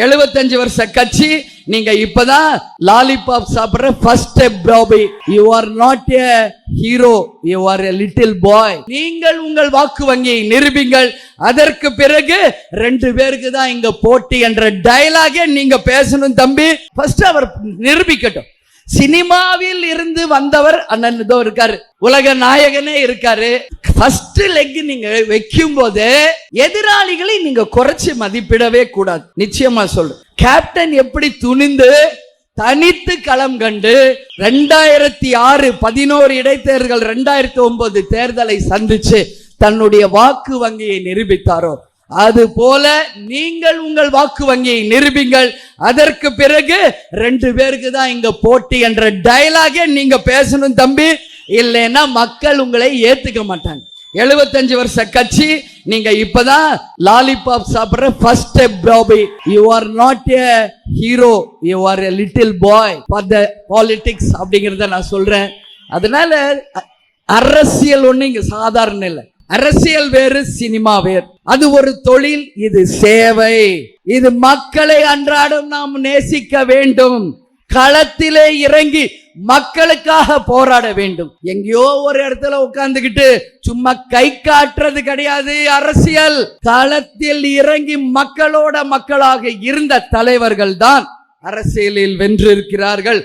75 வருஷ கட்சி. நீங்க இப்பதான் லாலிபாப் சாப்பிடுற first step Bobby. You are not a hero, you are a little boy. நீங்கள் உங்கள் வாக்கு வங்கியை நிரூபிங்கள். அதற்கு பிறகு 2 பேருக்கு தான் இங்க போட்டி என்ற டயலாகே நீங்க பேசணும் தம்பி. ஃபர்ஸ்ட் அவர் நிரூபிக்கட்டும். சினிமாவில் இருந்து வந்தவர் அண்ணன் இதோ இருக்காரு, உலக நாயகனே இருக்காரு. ஃபர்ஸ்ட் லெக் நீங்க வைக்கும் போது எதிராளிகளை நீங்க குறைச்சி மதிப்பிடவே கூடாது. நிச்சயமா சொல்லு, கேப்டன் எப்படி துணிந்து தனித்து களம் கண்டு 2006 11 இடைத்தேர்தல் 2009 தேர்தலை சந்திச்சு தன்னுடைய வாக்கு வங்கியை நிரூபித்தாரோ, அது போல நீங்கள் உங்கள் வாக்கு வங்கியை நிரூபிங்கள். அதற்கு பிறகு 2 பேருக்கு தான் இங்க போட்டி என்ற டயலாகே நீங்க பேசணும் தம்பி. இல்லைன்னா மக்கள் உங்களை ஏத்துக்க மாட்டாங்க. 75 வருஷ கட்சி. நீங்க இப்பதான் லாலிபாப் சாப்பிடுற first step Bobby. You are not a hero, you are a little boy for the politics அப்படிங்கறத நான் சொல்றேன். அதனால அரசியல் ஒண்ணு இங்க சாதாரண இல்லை. அரசியல் வேறு, சினிமா வேறு. அது ஒரு தொழில், இது சேவை. இது மக்களை அன்றாடம் நாம் நேசிக்க வேண்டும். களத்திலே இறங்கி மக்களுக்காக போராட வேண்டும். எங்கேயோ ஒரு இடத்துல உட்கார்ந்துகிட்டு சும்மா கை காட்டுறது கிடையாது அரசியல். களத்தில் இறங்கி மக்களோட மக்களாக இருந்த தலைவர்கள் தான் அரசியலில் வென்றிருக்கிறார்கள்.